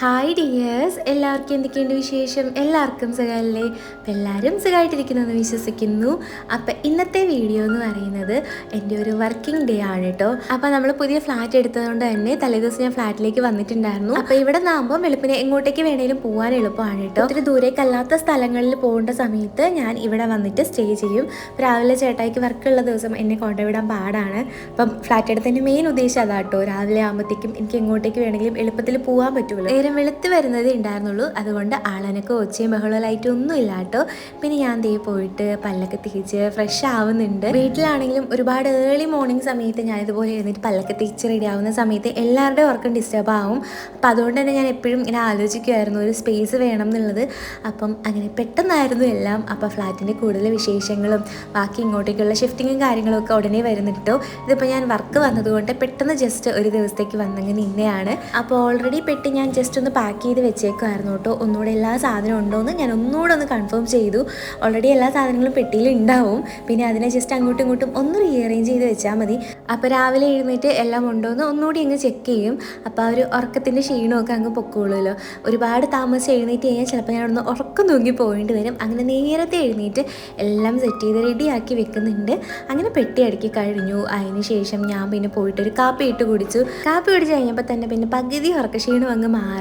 Hi dears, എല്ലാവർക്കും എന്തൊക്കെയുണ്ട് വിശേഷം? എല്ലാവർക്കും സുഖമല്ലേ? അപ്പം എല്ലാവരും സുഖമായിട്ടിരിക്കുന്നെന്ന് വിശ്വസിക്കുന്നു. അപ്പം ഇന്നത്തെ വീഡിയോ എന്ന് പറയുന്നത് എൻ്റെ ഒരു വർക്കിംഗ് ഡേ ആണ് കേട്ടോ. അപ്പോൾ നമ്മൾ പുതിയ ഫ്ലാറ്റ് എടുത്തതുകൊണ്ട് തന്നെ തലേദിവസം ഞാൻ ഫ്ലാറ്റിലേക്ക് വന്നിട്ടുണ്ടായിരുന്നു. അപ്പോൾ ഇവിടെ നിന്നാകുമ്പോൾ വെളുപ്പിനെ എങ്ങോട്ടേക്ക് വേണേലും പോകാൻ എളുപ്പമാണ് കേട്ടോ. ഒത്തിരി ദൂരേക്കല്ലാത്ത സ്ഥലങ്ങളിൽ പോകേണ്ട സമയത്ത് ഞാൻ ഇവിടെ വന്നിട്ട് സ്റ്റേ ചെയ്യും. രാവിലെ ചേട്ടായിക്ക് വർക്കുള്ള ദിവസം എന്നെ കൊണ്ടുവിടാൻ പാടാണ്. അപ്പം ഫ്ലാറ്റ് എടുത്തതിൻ്റെ മെയിൻ ഉദ്ദേശം അതാട്ടോ. രാവിലെ ആകുമ്പോഴത്തേക്കും എനിക്ക് എങ്ങോട്ടേക്ക് വേണമെങ്കിലും എളുപ്പത്തിൽ പോകാൻ പറ്റുമല്ലോ. വെളുത്ത് വരുന്നതേ ഉണ്ടായിരുന്നുള്ളൂ. അതുകൊണ്ട് ആളനൊക്കെ ഒച്ചയും ബഹളമായിട്ട് ഒന്നും ഇല്ല കേട്ടോ. പിന്നെ ഞാൻ ദേ പോയിട്ട് പല്ലൊക്കെ തേച്ച് ഫ്രഷ് ആവുന്നുണ്ട്. വീട്ടിലാണെങ്കിലും ഒരുപാട് ഏർലി മോർണിംഗ് സമയത്ത് ഞാൻ ഇതുപോലെ എഴുന്നേറ്റ് പല്ലൊക്കെ തേച്ച് റെഡി ആവുന്ന സമയത്ത് എല്ലാവരുടെ വർക്കും ഡിസ്റ്റർബ് ആവും. അപ്പം അതുകൊണ്ട് തന്നെ ഞാൻ എപ്പോഴും ഇങ്ങനെ ആലോചിക്കുമായിരുന്നു ഒരു സ്പേസ് വേണം എന്നുള്ളത്. അപ്പം അങ്ങനെ പെട്ടെന്നായിരുന്നു എല്ലാം. അപ്പോൾ ഫ്ലാറ്റിൻ്റെ കൂടുതൽ വിശേഷങ്ങളും ബാക്കി ഇങ്ങോട്ടേക്കുള്ള ഷിഫ്റ്റിങ്ങും കാര്യങ്ങളും ഒക്കെ ഉടനെ വരുന്നുണ്ടോ. ഇതിപ്പോൾ ഞാൻ വർക്ക് വന്നതുകൊണ്ട് പെട്ടെന്ന് ജസ്റ്റ് ഒരു ദിവസത്തേക്ക് വന്നെങ്കിൽ നിന്നെയാണ്. അപ്പോൾ ഓൾറെഡി പെട്ട് ഞാൻ ജസ്റ്റ് ഒന്ന് പാക്ക് ചെയ്ത് വെച്ചേക്കുമായിരുന്നു കേട്ടോ. ഒന്നുകൂടെ എല്ലാ സാധനവും ഉണ്ടോയെന്ന് ഞാൻ ഒന്നുകൂടെ ഒന്ന് കൺഫേം ചെയ്തു. ഓൾറെഡി എല്ലാ സാധനങ്ങളും പെട്ടിയിൽ ഉണ്ടാവും. പിന്നെ അതിനെ ജസ്റ്റ് അങ്ങോട്ടും ഇങ്ങോട്ടും ഒന്ന് റീഅറേഞ്ച് ചെയ്ത് വെച്ചാൽ മതി. അപ്പോൾ രാവിലെ എഴുന്നേറ്റ് എല്ലാം ഉണ്ടോയെന്ന് ഒന്നുകൂടി അങ്ങ് ചെക്ക് ചെയ്യും. അപ്പോൾ ആ ഒരു ഉറക്കത്തിൻ്റെ ക്ഷീണമൊക്കെ അങ്ങ് പൊക്കോളൂല്ലോ. ഒരുപാട് താമസിച്ച് എഴുന്നേറ്റ് കഴിഞ്ഞാൽ ചിലപ്പോൾ ഞാൻ ഒന്ന് ഉറക്കം തൂങ്ങി പോകേണ്ടി വരും. അങ്ങനെ നേരത്തെ എഴുന്നേറ്റ് എല്ലാം സെറ്റ് ചെയ്ത് റെഡിയാക്കി വെക്കുന്നുണ്ട്. അങ്ങനെ പെട്ടി അടുക്കി കഴിഞ്ഞു. അതിന് ശേഷം ഞാൻ പിന്നെ പോയിട്ടൊരു കാപ്പി ഇട്ട് കുടിച്ചു. കാപ്പി കുടിച്ച് കഴിഞ്ഞപ്പോൾ തന്നെ പിന്നെ പകുതി ഉറക്കക്ഷീണം അങ്ങ് മാറി.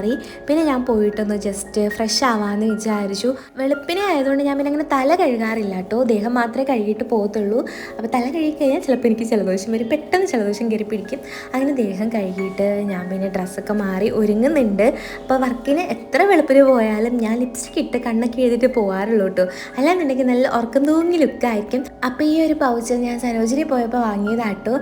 പിന്നെ ഞാൻ പോയിട്ടൊന്ന് ജസ്റ്റ് ഫ്രഷ് ആവാമെന്ന് വിചാരിച്ചു. വെളുപ്പിനെ ആയതുകൊണ്ട് ഞാൻ പിന്നെ അങ്ങനെ തല കഴുകാറില്ല കേട്ടോ. ദേഹം മാത്രമേ കഴുകിയിട്ട് പോകത്തുള്ളൂ. അപ്പോൾ തല കഴുകി കഴിഞ്ഞാൽ ചിലപ്പോൾ എനിക്ക് ജലദോഷം വരും. പെട്ടെന്ന് ജലദോഷം കയറി പിടിക്കും. അങ്ങനെ ദേഹം കഴുകിയിട്ട് ഞാൻ പിന്നെ ഡ്രസ്സൊക്കെ മാറി ഒരുങ്ങുന്നുണ്ട്. അപ്പോൾ വർക്കിന് എത്ര വെളുപ്പിന് പോയാലും ഞാൻ ലിപ്സ്റ്റിക് ഇട്ട് കണ്ണൊക്കെ എഴുതിയിട്ട് പോകാറുള്ളൂ കേട്ടോ. അല്ലാന്നുണ്ടെങ്കിൽ നല്ല ഉറക്കം തൂങ്ങി ലുക്കായിരിക്കും. അപ്പോൾ ഈ ഒരു പൗച്ച് ഞാൻ സരോജിനി പോയപ്പോൾ വാങ്ങിയതാട്ടോ.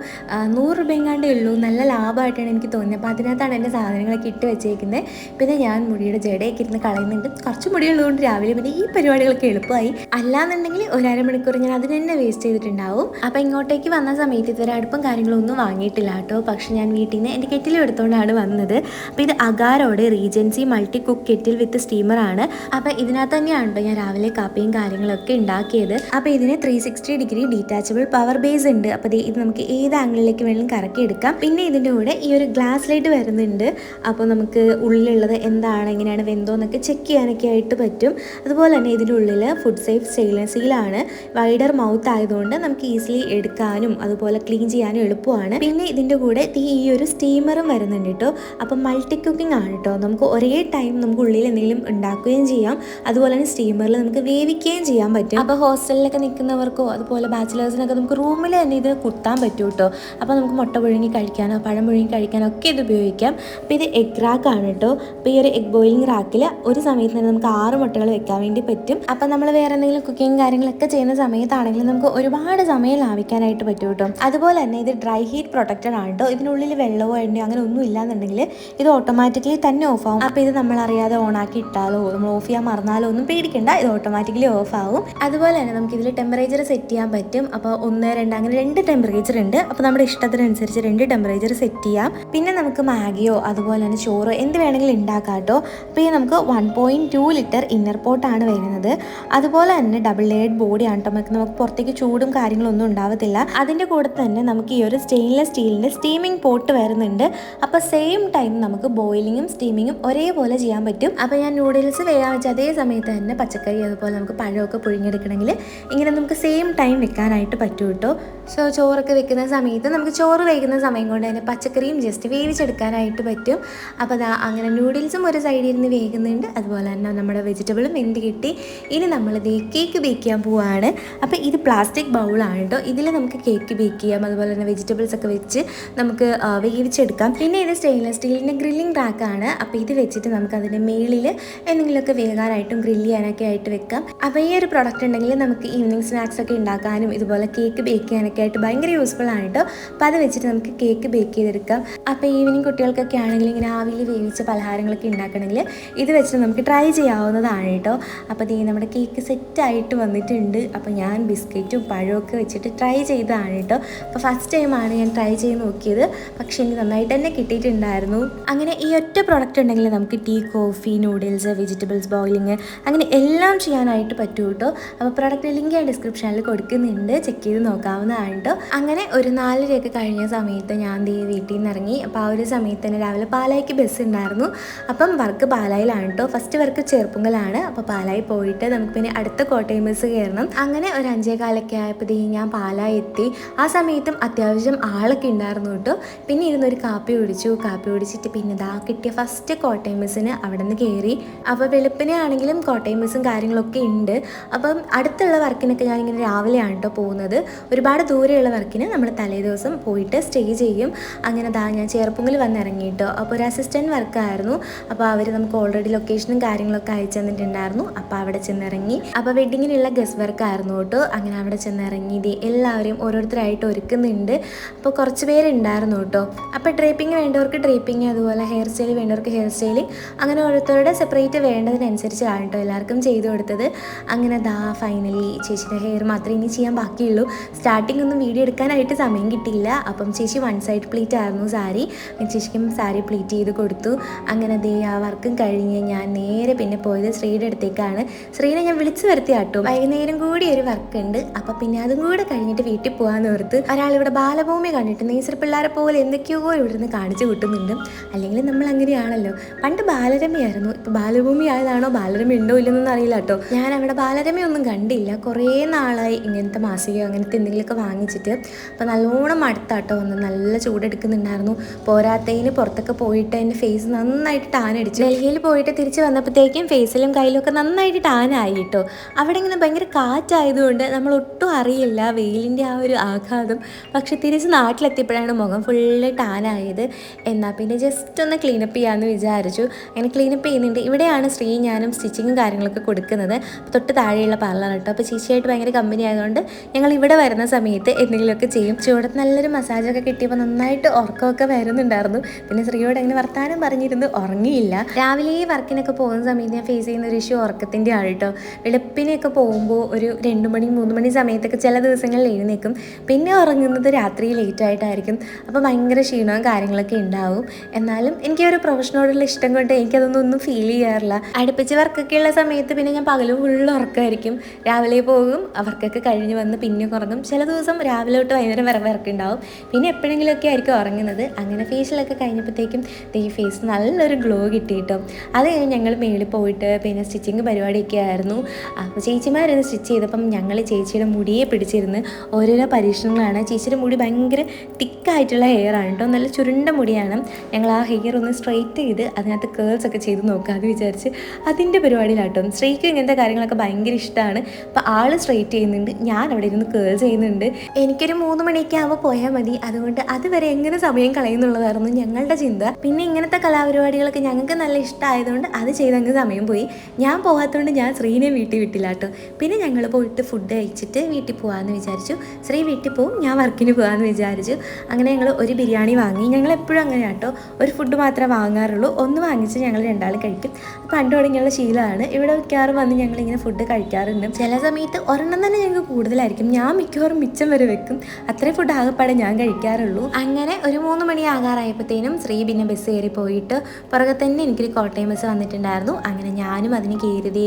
100 രൂപയെങ്ങാണ്ടേ ഉള്ളൂ. നല്ല ലാഭമായിട്ടാണ് എനിക്ക് തോന്നിയത്. അപ്പോൾ അതിനകത്താണ് എൻ്റെ സാധനങ്ങളൊക്കെ ഇട്ട് വെച്ചേക്കുന്നത്. പിന്നെ ഞാൻ മുടിയുടെ ജടയൊക്കെ ഇരുന്ന് കളയുന്നുണ്ട്. കുറച്ച് മുടിയുള്ളതുകൊണ്ട് രാവിലെ പിന്നെ ഈ പരിപാടികളൊക്കെ എളുപ്പമായി. അല്ലാന്നുണ്ടെങ്കിൽ ഒരു അരമണിക്കൂർ ഞാൻ അതിന് തന്നെ വേസ്റ്റ് ചെയ്തിട്ടുണ്ടാവും. അപ്പോൾ ഇങ്ങോട്ടേക്ക് വന്ന സമയത്ത് ഇതുവരെ അടുപ്പും കാര്യങ്ങളൊന്നും വാങ്ങിയിട്ടില്ല കേട്ടോ. പക്ഷെ ഞാൻ വീട്ടിൽ നിന്ന് എൻ്റെ കെറ്റിലും എടുത്തുകൊണ്ടാണ് വന്നത്. അപ്പോൾ ഇത് അഗാരോടെ റീജൻസി മൾട്ടി കുക്ക് കെറ്റിൽ വിത്ത് സ്റ്റീമറാണ്. അപ്പോൾ ഇതിനകത്ത് തന്നെയാണ് കേട്ടോ ഞാൻ രാവിലെ കാപ്പിയും കാര്യങ്ങളൊക്കെ ഉണ്ടാക്കിയത്. അപ്പോൾ ഇതിന് 360 ഡിഗ്രി ഡീറ്റാച്ചബിൾ പവർ ബേസ് ഉണ്ട്. അപ്പോൾ ഇത് നമുക്ക് ഏത് ആംഗിളിലേക്ക് വേണമെങ്കിലും കറക്കി എടുക്കാം. പിന്നെ ഇതിൻ്റെ കൂടെ ഈ ഒരു ഗ്ലാസ് ലൈറ്റ് വരുന്നുണ്ട്. അപ്പോൾ നമുക്ക് ഉള്ളിലുള്ളത് എന്താണ്, എങ്ങനെയാണ് വെന്തോന്നൊക്കെ ചെക്ക് ചെയ്യാനൊക്കെ ആയിട്ട് പറ്റും. അതുപോലെ തന്നെ ഇതിൻ്റെ ഉള്ളിൽ ഫുഡ് സേഫ് സ്റ്റെയിൻലെസ് സ്റ്റീലാണ്. വൈഡർ മൗത്ത് ആയതുകൊണ്ട് നമുക്ക് ഈസിലി എടുക്കാനും അതുപോലെ ക്ലീൻ ചെയ്യാനും എളുപ്പമാണ്. പിന്നെ ഇതിൻ്റെ കൂടെ ഈ ഒരു സ്റ്റീമറും വരുന്നുണ്ട് കേട്ടോ. അപ്പം മൾട്ടി കുക്കിംഗ് ആണ് കേട്ടോ. നമുക്ക് ഒരേ ടൈം നമുക്ക് ഉള്ളിൽ എന്തെങ്കിലും ഉണ്ടാക്കുകയും ചെയ്യാം. അതുപോലെ തന്നെ സ്റ്റീമറിൽ നമുക്ക് വേവിക്കുകയും ചെയ്യാൻ പറ്റും. അപ്പോൾ ഹോസ്റ്റലിലൊക്കെ നിൽക്കുന്നവർക്കോ അതുപോലെ ബാച്ചിലേഴ്സിനൊക്കെ നമുക്ക് റൂമിൽ തന്നെ ഇത് കുത്താൻ പറ്റും കേട്ടോ. അപ്പോൾ നമുക്ക് മുട്ട പുഴുങ്ങി കഴിക്കാനോ പഴം പുഴുങ്ങി കഴിക്കാനോ ഒക്കെ ഇത് ഉപയോഗിക്കാം. അപ്പോൾ ഇത് എഗ് റാക്കാണ് കേട്ടോ. അപ്പോൾ ഈ ഒരു എഗ് ബോയിലിംഗ് റാക്കിൽ ഒരു സമയത്ത് തന്നെ നമുക്ക് 6 മുട്ടകൾ വെക്കാൻ വേണ്ടി പറ്റും. അപ്പം നമ്മൾ വേറെ എന്തെങ്കിലും കുക്കിംഗ് കാര്യങ്ങളൊക്കെ ചെയ്യുന്ന സമയത്താണെങ്കിലും നമുക്ക് ഒരുപാട് സമയം ലാഭിക്കാനായിട്ട് പറ്റും കേട്ടോ. അതുപോലെ തന്നെ ഇത് ഡ്രൈ ഹീറ്റ് പ്രൊട്ടക്റ്റഡ് ആണ് കേട്ടോ. ഇതിനുള്ളിൽ വെള്ളമോ എണ്ണയോ അങ്ങനെ ഒന്നും ഇല്ലാന്നുണ്ടെങ്കിൽ ഇത് ഓട്ടോമാറ്റിക്കലി തന്നെ ഓഫ് ആവും. അപ്പോൾ ഇത് നമ്മളറിയാതെ ഓണാക്കി ഇട്ടാലോ നമ്മൾ ഓഫ് ചെയ്യാൻ മറന്നാലോ ഒന്നും പേടിക്കണ്ട, ഇത് ഓട്ടോമാറ്റിക്കലി ഓഫ് ആവും. അതുപോലെ തന്നെ നമുക്ക് ഇതിൽ ടെമ്പറേച്ചർ സെറ്റ് ചെയ്യാൻ പറ്റും. അപ്പോൾ 1, 2 അങ്ങനെ 2 ടെമ്പറേച്ചർ ഉണ്ട്. അപ്പോൾ നമ്മുടെ ഇഷ്ടത്തിനനുസരിച്ച് 2 ടെമ്പറേച്ചർ സെറ്റ് ചെയ്യാം. പിന്നെ നമുക്ക് മാഗിയോ അതുപോലെ തന്നെ ചോറോ എന്ത് വേണമെങ്കിലും ഉണ്ടാക്കാം കേട്ടോ. അപ്പോൾ ഈ നമുക്ക് 1.2 ലിറ്റർ ഇന്നർ പോട്ടാണ് വരുന്നത്. അതുപോലെ തന്നെ ഡബിൾ ലെയർഡ് ബോഡിയാണ് കേട്ടോ. നമുക്ക് പുറത്തേക്ക് ചൂടും കാര്യങ്ങളൊന്നും ഉണ്ടാവത്തില്ല. അതിൻ്റെ കൂടെ തന്നെ നമുക്ക് ഈ ഒരു സ്റ്റെയിൻലെസ് സ്റ്റീലിൻ്റെ സ്റ്റീമിംഗ് പോട്ട് വരുന്നുണ്ട്. അപ്പോൾ സെയിം ടൈം നമുക്ക് ബോയിലിങ്ങും സ്റ്റീമിങ്ങും ഒരേപോലെ ചെയ്യാൻ പറ്റും. അപ്പോൾ ഞാൻ നൂഡിൽസ് വേഗം വെച്ച് അതേ സമയത്ത് തന്നെ പച്ചക്കറി അതുപോലെ നമുക്ക് പഴമൊക്കെ പുഴുങ്ങിയെടുക്കണമെങ്കിൽ ഇങ്ങനെ നമുക്ക് സെയിം ടൈം വെക്കാനായിട്ട് പറ്റും കേട്ടോ. സോ ചോറൊക്കെ വെക്കുന്ന സമയത്ത് നമുക്ക് ചോറ് വയ്ക്കുന്ന സമയം കൊണ്ട് തന്നെ പച്ചക്കറിയും ജസ്റ്റ് വേവിച്ചെടുക്കാനായിട്ട് പറ്റും. അപ്പോൾ അങ്ങനെ നൂഡിൽസും ഒരു സൈഡിൽ ഇരുന്ന് വേകുന്നുണ്ട്. അതുപോലെ തന്നെ നമ്മുടെ വെജിറ്റബിളും വെന്ത് കിട്ടി. ഇനി നമ്മളിത് കേക്ക് ബേക്ക് ചെയ്യാൻ പോവുകയാണ്. അപ്പോൾ ഇത് പ്ലാസ്റ്റിക് ബൗളാണ് കേട്ടോ. ഇതിൽ നമുക്ക് കേക്ക് ബേക്ക് ചെയ്യാം. അതുപോലെ തന്നെ വെജിറ്റബിൾസ് ഒക്കെ വെച്ച് നമുക്ക് വേവിച്ചെടുക്കാം. പിന്നെ ഇത് സ്റ്റെയിൻലെസ് സ്റ്റീലിൻ്റെ ഗ്രില്ലിംഗ് റാക്കാണ്. അപ്പോൾ ഇത് വെച്ചിട്ട് നമുക്ക് അതിൻ്റെ മേളിൽ എന്തെങ്കിലുമൊക്കെ വേകാനായിട്ടും ഗ്രില്ല് ചെയ്യാനൊക്കെ ആയിട്ട് വെക്കാം. അപ്പോൾ ഈ ഒരു പ്രൊഡക്റ്റ് ഉണ്ടെങ്കിൽ നമുക്ക് ഈവനിങ് സ്നാക്സ് ഒക്കെ ഉണ്ടാക്കാനും ഇതുപോലെ കേക്ക് ബേക്ക് ചെയ്യാനൊക്കെ ആയിട്ട് ഭയങ്കര യൂസ്ഫുൾ ആണ് കേട്ടോ. അപ്പോൾ അത് വെച്ചിട്ട് നമുക്ക് കേക്ക് ബേക്ക് ചെയ്തെടുക്കാം. അപ്പോൾ ഈവനിങ് കുട്ടികൾക്കൊക്കെ ആണെങ്കിൽ ഇങ്ങനെ ആവിയിൽ വേവിച്ച പലഹാരങ്ങളൊക്കെ ഉണ്ടാക്കണമെങ്കിൽ ഇത് വെച്ചിട്ട് നമുക്ക് ട്രൈ ചെയ്യാവുന്നതാണ് കേട്ടോ. അപ്പോൾ നമ്മുടെ കേക്ക് സെറ്റായിട്ട് വന്നിട്ടുണ്ട്. അപ്പോൾ ഞാൻ ബിസ്ക്കറ്റും പഴമൊക്കെ വെച്ചിട്ട് ട്രൈ ചെയ്തതാണ് കേട്ടോ. അപ്പോൾ ഫസ്റ്റ് ടൈമാണ് ഞാൻ ട്രൈ ചെയ്ത് നോക്കിയത്. പക്ഷേ എനിക്ക് നന്നായിട്ട് തന്നെ കിട്ടിയിട്ടുണ്ടായിരുന്നു. അങ്ങനെ ഈ ഒറ്റ പ്രൊഡക്റ്റ് ഉണ്ടെങ്കിൽ നമുക്ക് tea, coffee, noodles, vegetables boiling അങ്ങനെ എല്ലാം ചെയ്യാനായിട്ട് പറ്റും കേട്ടോ. അപ്പോൾ പ്രൊഡക്റ്റ് ലിങ്ക് ഞാൻ ഡിസ്ക്രിപ്ഷനിൽ കൊടുക്കുന്നുണ്ട്. ചെക്ക് ചെയ്ത് നോക്കാവുന്നതാണ്. ആണ് കേട്ടോ. അങ്ങനെ ഒരു 4:30 കഴിഞ്ഞ സമയത്ത് ഞാൻ വീട്ടിൽ നിന്ന് ഇറങ്ങി. അപ്പോൾ ആ ഒരു സമയത്ത് തന്നെ രാവിലെ പാലായിക്ക് ബസ് ഉണ്ടായിരുന്നു. അപ്പം വർക്ക് പാലായിലാണ് കേട്ടോ. ഫസ്റ്റ് വർക്ക് ചെറുപ്പുങ്കലാണ്. അപ്പോൾ പാലായി പോയിട്ട് നമുക്ക് പിന്നെ അടുത്ത കോട്ടയം ബസ് കയറണം. അങ്ങനെ ഒരു 5:15 ആയപ്പോഴത്തേക്കും ഞാൻ പാലായി എത്തി. ആ സമയത്തും അത്യാവശ്യം ആളൊക്കെ ഉണ്ടായിരുന്നു കേട്ടോ. പിന്നെ ഇരുന്നൊരു കാപ്പി കുടിച്ചിട്ട് പിന്നെ കിട്ടിയ ഫസ്റ്റ് കോട്ടയം ബസ്സിന് അവിടെ നിന്ന് കയറി. അപ്പോൾ വെളുപ്പിനെ ആണെങ്കിലും കോട്ടയം ബസ്സും കാര്യങ്ങളൊക്കെ ഉണ്ട്. അപ്പം അടുത്തുള്ള വർക്കിനൊക്കെ ഞാനിങ്ങനെ രാവിലെയാണ് കേട്ടോ പോകുന്നത്. ഒരുപാട് ദൂരെയുള്ള വർക്കിന് നമ്മൾ തലേ ദിവസം പോയിട്ട് സ്റ്റേ ചെയ്യും. അങ്ങനെ ഞാൻ ചെറുപ്പുങ്കിൽ വന്ന് ഇറങ്ങിയിട്ടോ. അപ്പോൾ ഒരു അസിസ്റ്റൻറ്റ് വർക്കായിരുന്നു. അപ്പോൾ അവർ നമുക്ക് ഓൾറെഡി ലൊക്കേഷനും കാര്യങ്ങളൊക്കെ അയച്ചു തന്നിട്ടുണ്ടായിരുന്നു. അപ്പോൾ അവിടെ ചെന്നിറങ്ങി. അപ്പോൾ വെഡിങ്ങിനുള്ള ഗസ്റ്റ് വർക്കായിരുന്നു കേട്ടോ. അങ്ങനെ അവിടെ ചെന്നിറങ്ങി എല്ലാവരെയും ഓരോരുത്തരായിട്ട് ഒരുക്കുന്നുണ്ട്. അപ്പോൾ കുറച്ച് പേരുണ്ടായിരുന്നു കേട്ടോ. അപ്പോൾ ഡ്രേപ്പിംഗ് വേണ്ടവർക്ക് ഡ്രേപ്പിംഗ്, അതുപോലെ ഹെയർ സ്റ്റൈൽ വേണ്ടവർക്ക് ഹെയർ സ്റ്റൈലിംഗ്, അങ്ങനെ ഓരോരുത്തരുടെ സെപ്പറേറ്റ് വേണ്ടതിനനുസരിച്ചാണ് കേട്ടോ എല്ലാവർക്കും ചെയ്തു കൊടുത്തത്. അങ്ങനെ ഫൈനലി ചേച്ചിയുടെ ഹെയർ മാത്രമേ ഇനി ചെയ്യാൻ ബാക്കിയുള്ളൂ. സ്റ്റാർട്ടിംഗ് ഒന്നും വീഡിയോ എടുക്കാനായിട്ട് സമയം കിട്ടിയില്ല. അപ്പം ചേച്ചി 1 സൈഡ് പ്ലീറ്റ് ആയിരുന്നു സാരി. ചേച്ചിക്കും സാരി പ്ലീറ്റ് ചെയ്ത് കൊടുത്തു. അങ്ങനെ ആ വർക്കും കഴിഞ്ഞ് ഞാൻ നേരെ പിന്നെ പോയത് ശ്രീയുടെ അടുത്തേക്കാണ്. ശ്രീനെ ഞാൻ വിളിച്ചു വരുത്തി കേട്ടോ. വൈകുന്നേരം കൂടി ഒരു വർക്ക് ഉണ്ട്. അപ്പം പിന്നെ അതും കൂടെ കഴിഞ്ഞിട്ട് വീട്ടിൽ പോകാമെന്ന് ഓർത്ത്. ഒരാളിവിടെ ബാലഭൂമി കണ്ടിട്ട് നേഴ്സറി പിള്ളേരെ പോലെ എന്തൊക്കെയോ ഇവിടെ നിന്ന് കാണിച്ചു കിട്ടുന്നുണ്ട്. അല്ലെങ്കിൽ നമ്മൾ അങ്ങനെയാണല്ലോ. പണ്ട് ബാലരമയായിരുന്നു, ഇപ്പോൾ ബാലഭൂമി ആയതാണോ ബാലരമ ഉണ്ടോ ഇല്ലെന്നൊന്നും അറിയില്ല കേട്ടോ. ഞാൻ അവിടെ ബാലരമയൊന്നും കണ്ടില്ല. കുറേ നാളായി ഇങ്ങനത്തെ മാസികയോ അങ്ങനത്തെ എന്തെങ്കിലുമൊക്കെ വാങ്ങിച്ചിട്ട്. അപ്പോൾ നല്ലോണം അടുത്താട്ടോ വന്ന് നല്ല ചൂടെടുക്കുന്നുണ്ടായിരുന്നു. പോരാത്തതിന് പുറത്തൊക്കെ പോയിട്ട് എൻ്റെ ഫേസ് നന്നായിട്ട് ടാൻ അടിച്ചു. ഡൽഹിയിൽ പോയിട്ട് തിരിച്ച് വന്നപ്പോഴത്തേക്കും ഫേസിലും കയ്യിലും ഒക്കെ നന്നായിട്ട് ടാനായി കേട്ടോ. അവിടെ ഇങ്ങനെ ഭയങ്കര കാറ്റായതുകൊണ്ട് നമ്മൾ ഒട്ടും അറിയില്ല വെയിലിൻ്റെ ആ ഒരു ആഘാതം. പക്ഷെ തിരിച്ച് നാട്ടിലെത്തിയപ്പോഴാണ് മുഖം ഫുള്ള് ടാനായത്. എന്നാൽ പിന്നെ ജസ്റ്റ് ഒന്ന് ക്ലീനപ്പ് ചെയ്യാമെന്ന് വിചാരിച്ചു. അങ്ങനെ ക്ലീനപ്പ് ചെയ്യുന്നുണ്ട്. ഇവിടെയാണ് ശ്രീ ഞാനും സ്റ്റിച്ചിങ്ങും കാര്യങ്ങളൊക്കെ കൊടുക്കുന്നത്. തൊട്ട് താഴെയുള്ള പാർലർ കേട്ടോ. അപ്പോൾ ചേച്ചിയായിട്ട് ഭയങ്കര കമ്പനി ആയതുകൊണ്ട് ഞങ്ങൾ ഇവിടെ വരുന്ന സമയത്ത് എന്തെങ്കിലുമൊക്കെ ചെയ്യും. ചൂടത്ത് നല്ലൊരു മസാജൊക്കെ കിട്ടിയപ്പോൾ നന്നായിട്ട് ഉറക്കമൊക്കെ വരുന്നുണ്ടായിരുന്നു. പിന്നെ ശ്രീയോട് അങ്ങനെ വർത്താനം പറഞ്ഞിരുന്ന് ഉറങ്ങിയില്ല. രാവിലെ ഈ വർക്കിനൊക്കെ പോകുന്ന സമയത്ത് ഞാൻ ഫേസ് ചെയ്യുന്ന ഒരു ഇഷ്യൂ ഉറക്കത്തിൻ്റെ ആണ് കേട്ടോ. വെളുപ്പിനെയൊക്കെ പോകുമ്പോൾ ഒരു 2 മണി 3 മണി സമയത്തൊക്കെ ചില ദിവസങ്ങളിൽ എഴുന്നേക്കും. പിന്നെ ഉറങ്ങുന്നത് രാത്രി ലേറ്റായിട്ടായിരിക്കും. അപ്പോൾ ഭയങ്കര ക്ഷീണവും കാര്യങ്ങളൊക്കെ ഉണ്ടാവും. എന്നാലും എനിക്ക് ഒരു പ്രൊഫഷനോടുള്ള ഇഷ്ടം കൊണ്ട് എനിക്കതൊന്നും ഫീൽ ചെയ്യാറില്ല. അടുപ്പിച്ച് വർക്കൊക്കെ ഉള്ള സമയത്ത് പിന്നെ ഞാൻ പകലും ഫുള്ള് ഉറക്കമായിരിക്കും. രാവിലെ പോകും, വർക്കൊക്കെ കഴിഞ്ഞ് വന്ന് പിന്നെ ഉറങ്ങും. ചില ദിവസം രാവിലെ തൊട്ട് വൈകുന്നേരം വരെ വർക്കുണ്ടാവും. പിന്നെ എപ്പോഴെങ്കിലുമൊക്കെ ആയിരിക്കും ഉറങ്ങുന്നത്. അങ്ങനെ ഫേഷ്യലൊക്കെ കഴിഞ്ഞപ്പോഴത്തേക്കും ഈ ഫേസ് നല്ലൊരു ഗ്ലോ കിട്ടി കേട്ടോ. അത് കഴിഞ്ഞ് ഞങ്ങൾ മേളിൽ പോയിട്ട് പിന്നെ സ്റ്റിച്ചിങ് പരിപാടിയൊക്കെ ആയിരുന്നു. അപ്പോൾ ചേച്ചിമാരൊന്ന് സ്റ്റിച്ച് ചെയ്തപ്പം ഞങ്ങൾ ചേച്ചിയുടെ മുടിയെ പിടിച്ചിരുന്ന് ഓരോരോ പരീക്ഷണങ്ങളാണ്. ചേച്ചിയുടെ മുടി ഭയങ്കര തിക്കായിട്ടുള്ള ഹെയർ ആണ് കേട്ടോ. നല്ല ചുരുണ്ട മുടിയാണ്. ഞങ്ങൾ ആ ഹെയർ ഒന്ന് സ്ട്രെയിറ്റ് ചെയ്ത് അതിനകത്ത് കേൾസ് ഒക്കെ ചെയ്ത് നോക്കാമെന്ന് വിചാരിച്ച് അതിൻ്റെ പരിപാടിയിലാട്ടോ. സ്ട്രെയിറ്റ് ഇങ്ങനത്തെ കാര്യങ്ങളൊക്കെ ഭയങ്കര ഇഷ്ടമാണ്. അപ്പോൾ ആൾ സ്ട്രെയിറ്റ് ചെയ്യുന്നുണ്ട്, ഞാൻ അവിടെ ഇരുന്ന് കേൾസ് ചെയ്യുന്നുണ്ട്. എനിക്കൊരു 3 മണിയൊക്കെ ആകുമ്പോൾ പോയാൽ മതി. അതുകൊണ്ട് അതുവരെ എങ്ങനെ സമയം കളയുന്നുള്ളതായിരുന്നു ഞങ്ങളുടെ ചിന്ത. പിന്നെ ഇങ്ങനത്തെ കലാപരിപാടികളൊക്കെ ഞങ്ങൾക്ക് നല്ല ഇഷ്ടമായതുകൊണ്ട് അത് ചെയ്തങ്ങ് സമയം പോയി. ഞാൻ പോകാത്തതുകൊണ്ട് ഞാൻ ശ്രീനെ വീട്ടിൽ വിട്ടില്ല കേട്ടോ. പിന്നെ ഞങ്ങൾ പോയിട്ട് ഫുഡ് കഴിച്ചിട്ട് വീട്ടിൽ പോകാമെന്ന് വിചാരിച്ചു. ശ്രീ വീട്ടിൽ പോവും, ഞാൻ വർക്കിന് പോകാമെന്ന് വിചാരിച്ചു. അങ്ങനെ ഞങ്ങൾ ഒരു ബിരിയാണി വാങ്ങി. ഞങ്ങൾ എപ്പോഴും അങ്ങനെ കേട്ടോ, ഒരു ഫുഡ് മാത്രമേ വാങ്ങാറുള്ളൂ. ഒന്ന് വാങ്ങിച്ച് ഞങ്ങൾ 2 ആൾ കഴിക്കും. പണ്ട് തുടങ്ങിയുള്ള ശീലമാണ്. ഇവിടെ മിക്കവാറും വന്ന് ഞങ്ങളിങ്ങനെ ഫുഡ് കഴിക്കാറുണ്ട്. ചില സമയത്ത് ഒരെണ്ണം തന്നെ ഞങ്ങൾക്ക് കൂടുതലായിരിക്കും. ഞാൻ മിക്കവാറും മിച്ചം വരെ വെക്കും. അത്രയും ഫുഡ് ആകെപ്പാടെ ഞാൻ കഴിക്കാറുള്ളൂ. അങ്ങനെ ഒരു 3 മണി ആകാറായപ്പോഴത്തേനും ശ്രീ പിന്നെ ബസ് കയറി പോയിട്ട് പുറകെ തന്നെ എനിക്കൊരു കോട്ടയം ബസ് വന്നിട്ടുണ്ടായിരുന്നു. അങ്ങനെ ഞാനും അതിന് കയറിയതേ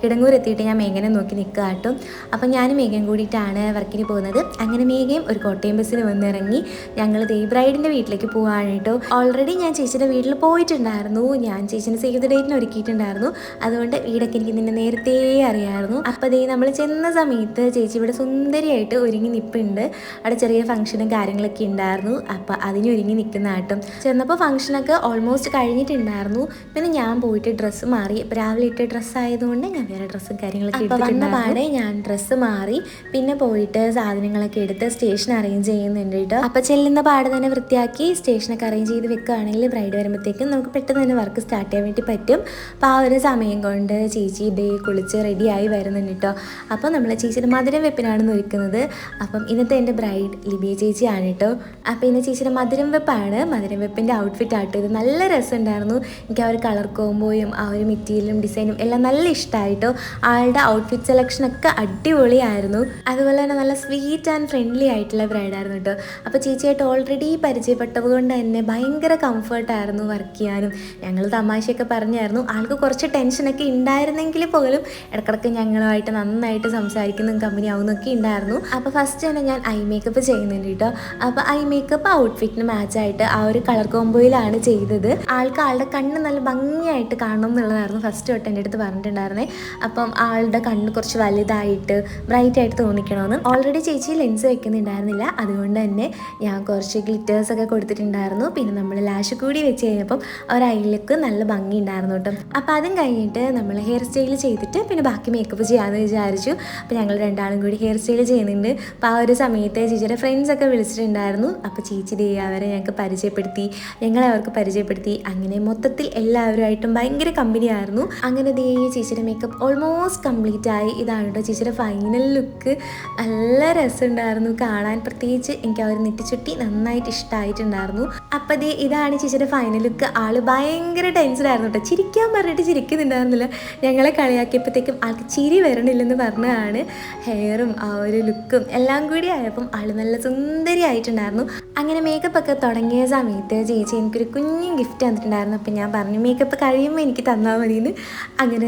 കിടങ്ങൂരെത്തിയിട്ട് ഞാൻ മേഘനെ നോക്കി നിൽക്കുക കേട്ടോ. അപ്പം ഞാനും മേഘയും കൂടിയിട്ടാണ് വർക്കിന് പോകുന്നത്. അങ്ങനെ മേഘയും ഒരു കോട്ടയം ബസ്സിന് വന്നിറങ്ങി. ഞങ്ങൾ ബ്രൈഡിൻ്റെ വീട്ടിലേക്ക് പോവാണ് കേട്ടോ. ഓൾറെഡി ഞാൻ ചേച്ചിയുടെ വീട്ടിൽ പോയിട്ടുണ്ടായിരുന്നു. ഞാൻ ചേച്ചിൻ്റെ സേവ് ദ ഡേറ്റിന് ഒരുക്കിയിട്ടുണ്ടായിരുന്നു. അതുകൊണ്ട് വീടൊക്കെ എനിക്ക് നിന്നെ നേരത്തെ അറിയാമായിരുന്നു. അപ്പോൾ നമ്മൾ ചെന്ന സമയത്ത് ചേച്ചി ഇവിടെ സുന്ദരിയായിട്ട് ഒരുങ്ങി നിൽപ്പുണ്ട്. അവിടെ ചെറിയ ഫംഗ്ഷനും കാര്യങ്ങളൊക്കെ ഉണ്ടായിരുന്നു. അപ്പോൾ അതിന് ഒരുങ്ങി നിൽക്കുന്ന ആട്ടം. ചെന്നപ്പോൾ ഫംഗ്ഷനൊക്കെ ഓൾമോസ്റ്റ് കഴിഞ്ഞിട്ടുണ്ടായിരുന്നു. പിന്നെ ഞാൻ പോയിട്ട് ഡ്രസ്സ് മാറി. ഇപ്പോൾ രാവിലെ ഇട്ട ഡ്രസ്സ് ആയതുകൊണ്ട് ഞാൻ വേറെ ഡ്രസ്സും കാര്യങ്ങളൊക്കെ എടുത്തിട്ടുണ്ടായിരുന്നു. പാടെ ഞാൻ ഡ്രസ്സ് മാറി പിന്നെ പോയിട്ട് സാധനങ്ങളൊക്കെ എടുത്ത് സ്റ്റേഷൻ അറേഞ്ച് ചെയ്യുന്നുണ്ട് കേട്ടോ. അപ്പോൾ ചെല്ലുന്ന പാടെ തന്നെ വൃത്തിയാക്കി സ്റ്റേഷനൊക്കെ അറേഞ്ച് ചെയ്ത് വെക്കുകയാണെങ്കിൽ ബ്രൈഡ് വരുമ്പോഴത്തേക്കും നമുക്ക് പെട്ടെന്ന് തന്നെ വർക്ക് സ്റ്റാർട്ട് ചെയ്യാൻ വേണ്ടി പറ്റും. അപ്പോൾ ആ ഒരു സമയം കൊണ്ട് ചേച്ചി കുളിച്ച് റെഡിയായി വരുന്നുണ്ട് കേട്ടോ. അപ്പോൾ നമ്മൾ ചേച്ചിയുടെ മധുരം വെപ്പിനാണ് ഒരുക്കുന്നത്. അപ്പം ഇന്നത്തെ എൻ്റെ ബ്രൈഡ് ലിബിയ ചേച്ചിയാണ് കേട്ടോ. അപ്പോൾ ഇന്ന് ചേച്ചിയുടെ മധുരം വെപ്പാണ്. മധുരം വെപ്പിൻ്റെ ഔട്ട്ഫിറ്റ് ആട്ടോ. ഇത് നല്ല രസമുണ്ടായിരുന്നു. എനിക്ക് ആ ഒരു കളർ കോമ്പോയും ആ ഒരു മെറ്റീരിയലും ഡിസൈനും എല്ലാം നല്ല ഇഷ്ടമായിട്ടോ. ആളുടെ ഔട്ട്ഫിറ്റ് സെലക്ഷനൊക്കെ അടിപൊളിയായിരുന്നു. അതുപോലെ തന്നെ നല്ല സ്വീറ്റ് ആൻഡ് ഫ്രണ്ട്ലി ആയിട്ടുള്ള ബ്രൈഡായിരുന്നു കേട്ടോ. അപ്പോൾ ചേച്ചിയായിട്ട് ഓൾറെഡി പരിചയപ്പെട്ടത് കൊണ്ട് തന്നെ ഭയങ്കര കംഫർട്ടായിരുന്നു വർക്ക് ചെയ്യാനും. ഞങ്ങൾ തമാശയൊക്കെ പറഞ്ഞായിരുന്നു. ആൾക്ക് കുറച്ച് ടെൻഷനൊക്കെ ഉണ്ടായിരുന്നെങ്കിൽ പോലും ഇടയ്ക്കിടയ്ക്ക് ഞങ്ങളുമായിട്ട് നന്നായിട്ട് സംസാരിക്കുന്നതും കമ്പനി ആവുന്നൊക്കെ ഉണ്ടായിരുന്നു. ഉണ്ടായിരുന്നു. അപ്പോൾ ഫസ്റ്റ് തന്നെ ഞാൻ ഐ മേക്കപ്പ് ചെയ്യുന്നുണ്ട് കേട്ടോ. അപ്പോൾ ഐ മേക്കപ്പ് ഔട്ട്ഫിറ്റിന് മാച്ചായിട്ട് ആ ഒരു കളർ കോമ്പോയിലാണ് ചെയ്തത്. ആളുടെ കണ്ണ് നല്ല ഭംഗിയായിട്ട് കാണണം എന്നുള്ളതായിരുന്നു ഫസ്റ്റ് തൊട്ട് എൻ്റെ അടുത്ത് പറഞ്ഞിട്ടുണ്ടായിരുന്നേ. അപ്പം ആളുടെ കണ്ണ് കുറച്ച് വലുതായിട്ട് ബ്രൈറ്റ് ആയിട്ട് തോന്നിക്കണമെന്ന്. ഓൾറെഡി ചേച്ചി ലെൻസ് വെക്കുന്നുണ്ടായിരുന്നില്ല, അതുകൊണ്ട് തന്നെ ഞാൻ കുറച്ച് ഗ്ലിറ്റേഴ്സൊക്കെ കൊടുത്തിട്ടുണ്ടായിരുന്നു. പിന്നെ നമ്മൾ ലാഷ് കൂടി വെച്ച് കഴിഞ്ഞപ്പം ഒരു ഐയിലേക്ക് നല്ല ഭംഗി ഉണ്ടായിരുന്നു കേട്ടോ. അപ്പോൾ അതും കഴിഞ്ഞിട്ട് നമ്മൾ ഹെയർ സ്റ്റൈൽ ചെയ്തിട്ട് പിന്നെ ബാക്കി മേക്കപ്പ് ചെയ്യാമെന്ന് വിചാരിച്ചു. അപ്പോൾ ഞങ്ങൾ രണ്ടാളും കൂടി ഹെയർ സ്റ്റൈൽ ചെയ്യുന്നുണ്ട്. അപ്പോൾ ആ ഒരു സമയത്ത് ചേച്ചിയുടെ ഫ്രണ്ട്സൊക്കെ വിളിച്ചിട്ടുണ്ടായിരുന്നു. അപ്പോൾ ചേച്ചി അവരെ ഞങ്ങൾക്ക് പരിചയപ്പെടുത്തി, ഞങ്ങളെ അവർക്ക് പരിചയപ്പെടുത്തി. അങ്ങനെ മൊത്തത്തിൽ എല്ലാവരുമായിട്ടും ഭയങ്കര കമ്പനിയായിരുന്നു. അങ്ങനെ ചേച്ചിയുടെ മേക്കപ്പ് ഓൾമോസ്റ്റ് കംപ്ലീറ്റ് ആയി. ഇതാണ് കേട്ടോ ചേച്ചിയുടെ ഫൈനൽ ലുക്ക്. നല്ല രസമുണ്ടായിരുന്നു കാണാൻ. പ്രത്യേകിച്ച് എനിക്ക് ആ ഒരു നെറ്റിച്ചുട്ടി നന്നായിട്ട് ഇഷ്ടമായിട്ടുണ്ടായിരുന്നു. അപ്പോൾ ഇതാണ് ചേച്ചിയുടെ ഫൈനൽ ലുക്ക്. ആള് ഭയങ്കര ടെൻഷനായിരുന്നു കേട്ടോ. ചിരിക്കാൻ പറഞ്ഞിട്ട് ചിരിക്കുന്നുണ്ടായിരുന്നില്ല. ഞങ്ങളെ കളിയാക്കിയപ്പോഴത്തേക്കും ആൾക്ക് ചിരി വരണില്ലെന്ന് പറഞ്ഞതാണ്. ഹെയറും ആ ഒരു ലുക്കും എല്ലാം കൂടി ആയപ്പം ആൾ നല്ല സുന്ദരിയായിട്ടുണ്ടായിരുന്നു. അങ്ങനെ മേക്കപ്പ് ഒക്കെ തുടങ്ങിയ സമയത്ത് ചേച്ചി എനിക്കൊരു കുഞ്ഞു ഗിഫ്റ്റ് തന്നിട്ടുണ്ടായിരുന്നു. അപ്പം ഞാൻ പറഞ്ഞു മേക്കപ്പ് കഴിയുമ്പോൾ എനിക്ക് തന്നാൽ മതിയെന്ന്. അങ്ങനെ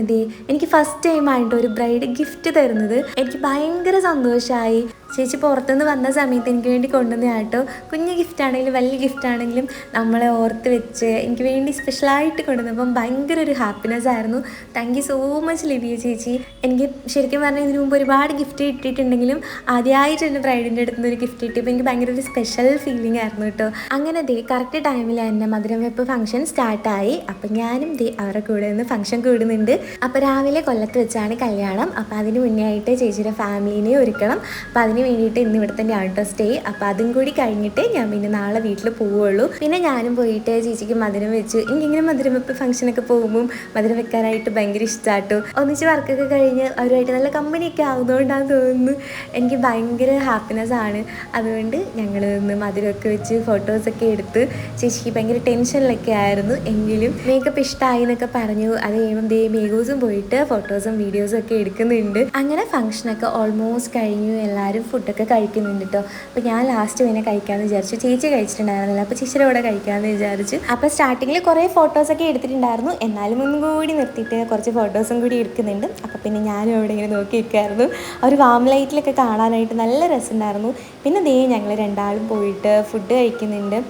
എനിക്ക് ഫസ്റ്റ് ടൈം ആയിട്ട് ഒരു ബ്രൈഡ് ഗിഫ്റ്റ് തരുന്നത് എനിക്ക് ഭയങ്കര സന്തോഷമായി. ചേച്ചി പുറത്തുനിന്ന് വന്ന സമയത്ത് എനിക്ക് വേണ്ടി കൊണ്ടുവന്ന കേട്ടോ. കുഞ്ഞു ഗിഫ്റ്റ് ആണെങ്കിലും വലിയ ഗിഫ്റ്റ് ആണെങ്കിലും നമ്മളെ ഓർത്ത് വെച്ച് എനിക്ക് വേണ്ടി സ്പെഷ്യലായിട്ട് കൊണ്ടുവന്നപ്പം ഭയങ്കര ഒരു ഹാപ്പിനെസ് ആയിരുന്നു. Thank you so much Livia ചേച്ചി. എനിക്ക് ശരിക്കും പറഞ്ഞാൽ ഇതിനു മുമ്പ് ഒരുപാട് ഗിഫ്റ്റ് കിട്ടിയിട്ടുണ്ടെങ്കിലും ആദ്യമായിട്ട് എൻ്റെ ബ്രൈഡിൻ്റെ അടുത്ത് നിന്ന് ഒരു ഗിഫ്റ്റ് കിട്ടിയപ്പോൾ എനിക്ക് ഭയങ്കര ഒരു സ്പെഷ്യൽ ഫീലിംഗ് ആയിരുന്നു കേട്ടോ. അങ്ങനെ കറക്റ്റ് ടൈമിൽ തന്നെ മധുരം വെപ്പ് ഫംഗ്ഷൻ സ്റ്റാർട്ടായി. അപ്പം ഞാനും അവരുടെ കൂടെ നിന്ന് ഫംഗ്ഷൻ കൂടുന്നുണ്ട്. അപ്പോൾ രാവിലെ കൊല്ലത്ത് വെച്ചാണ് കല്യാണം. അപ്പോൾ അതിന് മുന്നേ ആയിട്ട് ചേച്ചിയുടെ ഫാമിലിനെ ഒരുക്കണം. അപ്പോൾ അതിന് വേണ്ടിയിട്ട് ഇന്ന് ഇവിടെ തന്നെ ആട്ടോ സ്റ്റേ. അപ്പോൾ അതും കൂടി കഴിഞ്ഞിട്ട് ഞാൻ പിന്നെ നാളെ വീട്ടിൽ പോവുള്ളൂ. പിന്നെ ഞാനും പോയിട്ട് ചേച്ചിക്ക് മധുരം വെച്ചു. എനിക്കിങ്ങനെ മധുരം വെപ്പ് ഫംഗ്ഷനൊക്കെ പോകുമ്പോൾ മധുരം വെക്കാനായിട്ട് ഭയങ്കര ഇഷ്ടമാട്ടോ. ഒന്നിച്ച് വർക്കൊക്കെ കഴിഞ്ഞ് അവരുമായിട്ട് നല്ല കമ്പനിയൊക്കെ ആവുന്നതുകൊണ്ടാണെന്ന് തോന്നുന്നു. എനിക്ക് ഭയങ്കര ഹാപ്പിനെസ് ആണ്. അതുകൊണ്ട് ഞങ്ങൾ നിന്ന് മധുരമൊക്കെ വെച്ച് ഫോട്ടോസൊക്കെ എടുത്ത് ചേച്ചിക്ക് ഭയങ്കര ടെൻഷനിലൊക്കെ ആയിരുന്നു. എങ്കിലും മേക്കപ്പ് ഇഷ്ടമായി എന്നൊക്കെ പറഞ്ഞു. അത് കഴിയുമ്പം മേഘോസും പോയിട്ട് ഫോട്ടോസും വീഡിയോസും ഒക്കെ എടുക്കുന്നുണ്ട്. അങ്ങനെ ഫംഗ്ഷനൊക്കെ ഓൾമോസ്റ്റ് കഴിഞ്ഞു. എല്ലാവരും ഫുഡൊക്കെ കഴിക്കുന്നുണ്ട് കേട്ടോ. അപ്പോൾ ഞാൻ ലാസ്റ്റ് പിന്നെ കഴിക്കാമെന്ന് വിചാരിച്ചു. ചേച്ചി കഴിച്ചിട്ടുണ്ടായിരുന്നില്ല, അപ്പോൾ ചേച്ചിയുടെ കൂടെ കഴിക്കാമെന്ന് വിചാരിച്ചു. അപ്പോൾ സ്റ്റാർട്ടിങ്ങിൽ കുറേ ഫോട്ടോസൊക്കെ എടുത്തിട്ടുണ്ടായിരുന്നു. എന്നാലും ഒന്നും കൂടി നിർത്തിയിട്ട് കുറച്ച് ഫോട്ടോസും കൂടി എടുക്കുന്നുണ്ട്. അപ്പോൾ പിന്നെ ഞാനും അവിടെ ഇങ്ങനെ നോക്കി നിൽക്കായിരുന്നു. ഒരു വാം ലൈറ്റിലൊക്കെ കാണാനായിട്ട് നല്ല രസമുണ്ടായിരുന്നു. പിന്നെ ഞങ്ങൾ രണ്ടാളും പോയിട്ട് ഫുഡ് കഴിക്കുന്നുണ്ട്.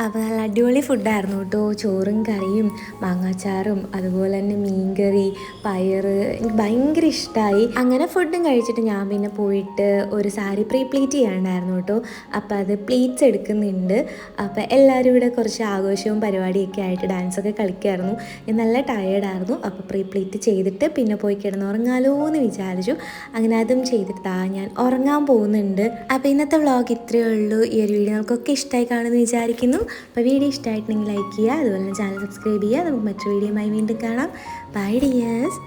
അപ്പോൾ നല്ല അടിപൊളി ഫുഡായിരുന്നു കേട്ടോ. ചോറും കറിയും മാങ്ങാച്ചാറും അതുപോലെ തന്നെ മീൻകറി, പയറ്, എനിക്ക് ഭയങ്കര ഇഷ്ടമായി. അങ്ങനെ ഫുഡും കഴിച്ചിട്ട് ഞാൻ പിന്നെ പോയിട്ട് ഒരു സാരി പ്ലീറ്റ് ചെയ്യാനുണ്ടായിരുന്നു കേട്ടോ. അപ്പോൾ അത് പ്ലീറ്റ്സ് എടുക്കുന്നുണ്ട്. അപ്പോൾ എല്ലാവരും ഇവിടെ കുറച്ച് ആഘോഷവും പരിപാടിയൊക്കെ ആയിട്ട് ഡാൻസൊക്കെ കളിക്കുമായിരുന്നു. ഞാൻ നല്ല ടയേർഡായിരുന്നു. അപ്പോൾ പ്ലീറ്റ് ചെയ്തിട്ട് പിന്നെ പോയി കിടന്നുറങ്ങാലോ എന്ന് വിചാരിച്ചു. അങ്ങനെ അതും ചെയ്തിട്ട് ഞാൻ ഉറങ്ങാൻ പോകുന്നുണ്ട്. അപ്പോൾ ഇന്നത്തെ വ്ളോഗ് ഇത്രയേ ഉള്ളൂ. ഈ ഒരു വീഡിയോ നമുക്കൊക്കെ ഇഷ്ടമായി കാണുമെന്ന് വിചാരിക്കുന്നു. അപ്പോൾ വീഡിയോ ഇഷ്ടമായിട്ടുണ്ടെങ്കിൽ ലൈക്ക് ചെയ്യുക, അതുപോലെ തന്നെ ചാനൽ സബ്സ്ക്രൈബ് ചെയ്യുക. നമുക്ക് മറ്റൊരു വീഡിയോയുമായി വീണ്ടും കാണാം. Bye dears.